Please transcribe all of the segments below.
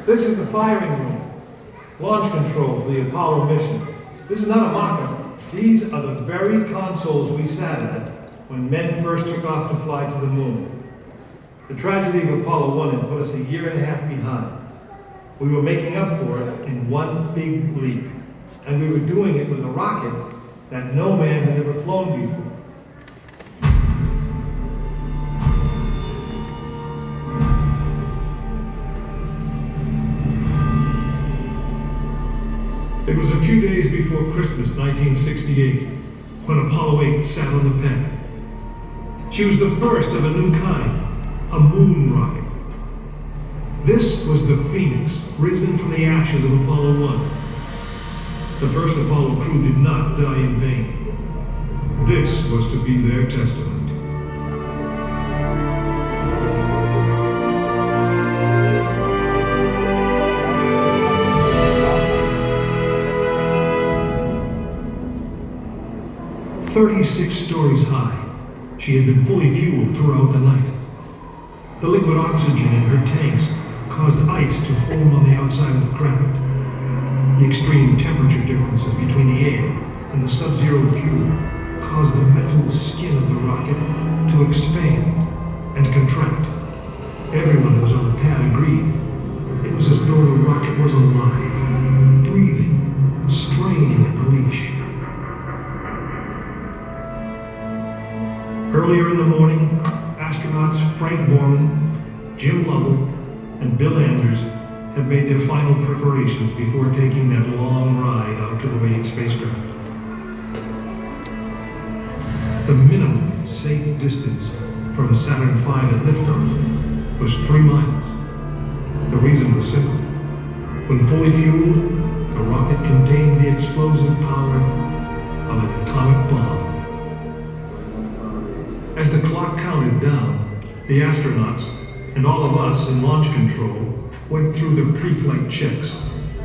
This is the firing room. Launch control for the Apollo mission. This is not a mock-up. These are the very consoles we sat at when men first took off to fly to the moon. The tragedy of Apollo 1 had put us a year and a half behind. We were making up for it in one big leap. And we were doing it with a rocket that no man had ever flown before. It was a few days before Christmas, 1968, when Apollo 8 sat on the pad. She was the first of a new kind, a moon rocket. This was the Phoenix, risen from the ashes of Apollo 1. The first Apollo crew did not die in vain. This was to be their testament. "36 stories high, she had been fully fueled throughout the night. The liquid oxygen in her tanks caused ice to form on the outside of the craft. The extreme temperature differences between the air and the sub-zero fuel caused the metal skin of the rocket to expand and contract. Everyone who was on the pad agreed. It was as though the rocket was alive, breathing, straining at the leash. Earlier in the morning, astronauts Frank Borman, Jim Lovell, and Bill Anders had made their final preparations before taking that long ride out to the waiting spacecraft. The minimum safe distance from Saturn V at liftoff was 3 miles. The reason was simple. When fully fueled, the rocket contained the explosive power of an atomic bomb. As the clock counted down, the astronauts and all of us in launch control went through the pre-flight checks.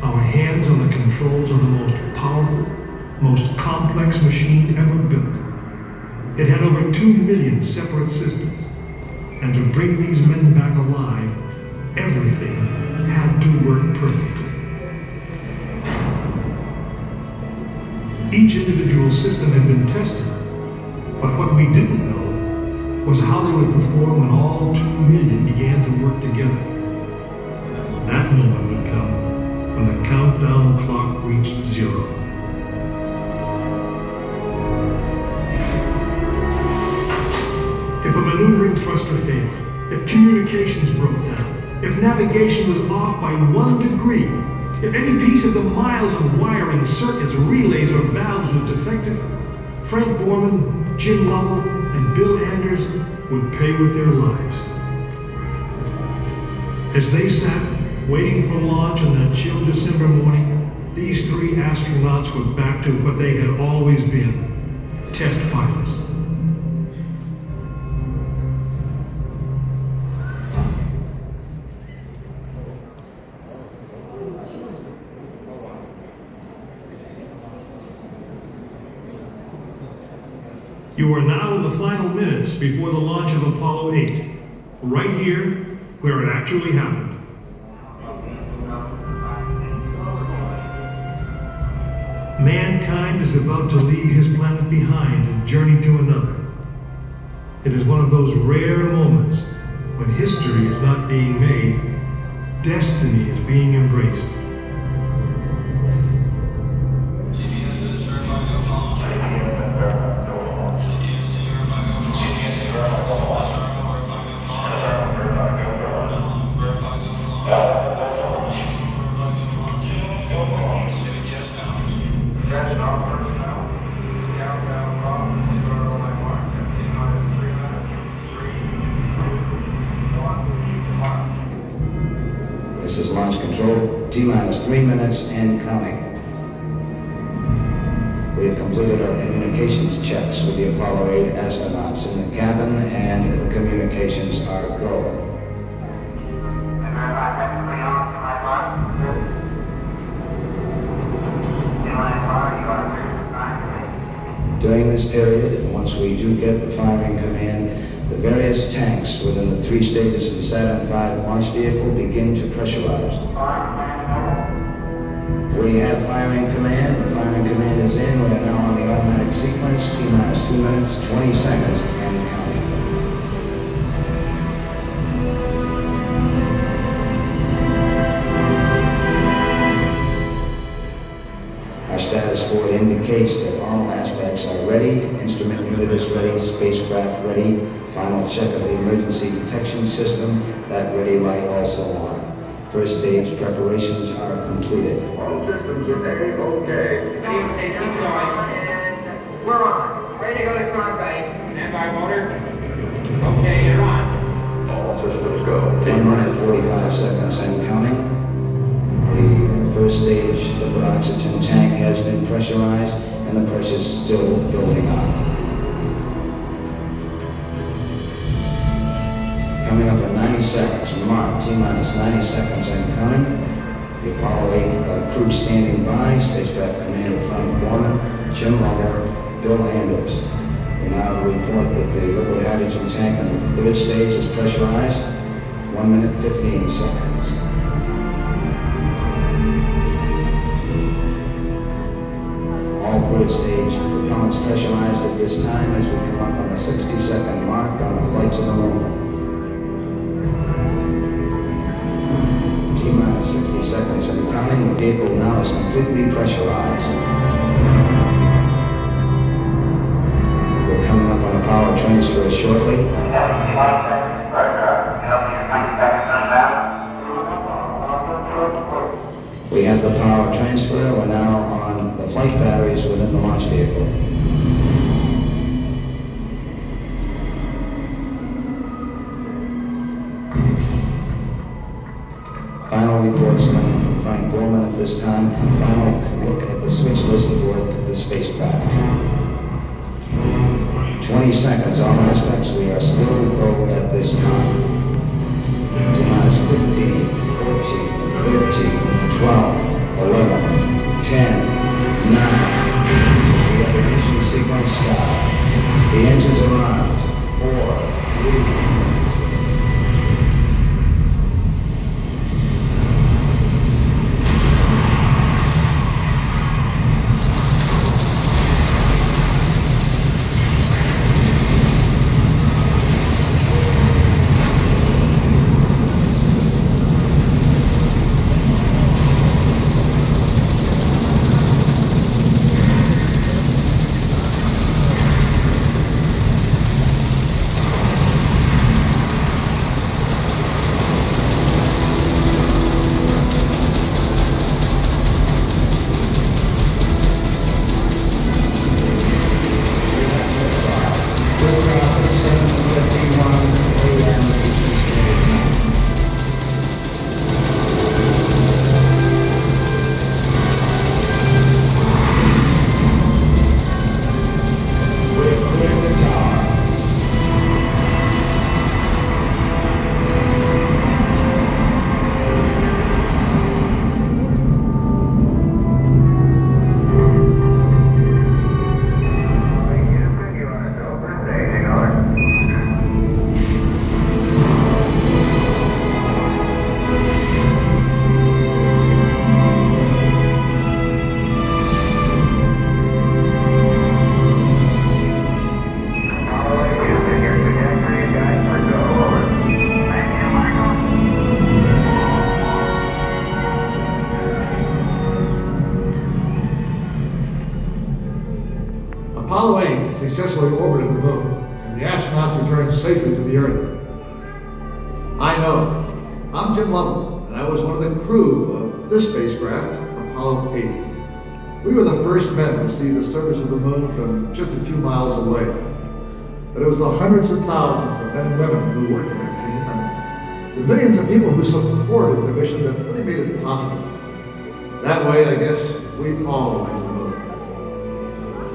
Our hands on the controls of the most powerful, most complex machine ever built. It had over 2 million separate systems. And to bring these men back alive, everything had to work perfectly. Each individual system had been tested, but what we didn't know was how they would perform when all 2 million began to work together. That moment would come when the countdown clock reached 0. If a maneuvering thruster failed, if communications broke down, if navigation was off by 1 degree, if any piece of the miles of wiring, circuits, relays, or valves was defective, Frank Borman, Jim Lovell, and Bill Anders would pay with their lives. As they sat, waiting for launch on that chill December morning, these 3 astronauts were back to what they had always been, test pilots. You are now in the final minutes before the launch of Apollo 8, right here where it actually happened. Mankind is about to leave his planet behind and journey to another. It is one of those rare moments when history is not being made, destiny is being embraced. This is launch control, T-minus 3 minutes and counting. We have completed our communications checks with the Apollo 8 astronauts in the cabin, and the communications are go. During this period, once we do get the firing command, The various tanks within the 3 stages of the Saturn V launch vehicle begin to pressurize. We have firing command. The firing command is in. We are now on the automatic sequence. T-minus 2 minutes, 20 seconds, and counting. Our status board indicates that all aspects are ready. Instrument unit is ready. Spacecraft ready. Final check of the emergency detection system. That ready light also on. First stage preparations are completed. All systems are A-OK. Keep going. We're on. Ready to go to Crown Bay. Standby motor. Okay, you're on. All systems go. 1 minute 45 seconds and counting. The first stage liquid oxygen tank has been pressurized and the pressure is still building up. Coming up in 90 seconds, mark T-minus 90 seconds and counting. The Apollo 8 crew standing by, spacecraft commander Frank Borman, Jim Lovell, Bill Anders. We now report that the liquid hydrogen tank in the 3rd stage is pressurized. 1 minute 15 seconds. All 3rd stage propellants pressurized at this time as we come up on the 60-second mark on the flight to the moon. T-minus 60 seconds and counting. The vehicle now is completely pressurized. We're coming up on a power transfer shortly. We have the power transfer. We're now on the flight batteries within the launch vehicle. Final reports coming from Frank Borman at this time. Final look at the switch list aboard the spacecraft. 20 seconds, all aspects. We are still go at this time. T-minus 15, 14, 13, 12, 11, 10, 9. We have ignition sequence start. The engines are on. 4, 3. Apollo 8 successfully orbited the moon, and the astronauts returned safely to the Earth. I know. I'm Jim Lovell, and I was one of the crew of this spacecraft, Apollo 8. We were the first men to see the surface of the moon from just a few miles away. But it was the hundreds of thousands of men and women who worked in that team, and the millions of people who supported the mission that really made it possible. That way, I guess, we all went to the moon.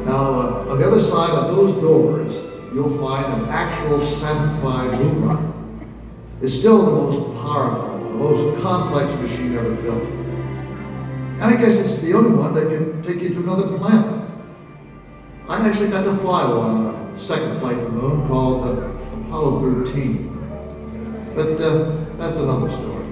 Now, on the other side of those doors, you'll find an actual Saturn V moon rocket. It's still the most powerful, the most complex machine ever built. And I guess it's the only one that can take you to another planet. I actually got to fly one on a second flight to the moon called the Apollo 13. But that's another story.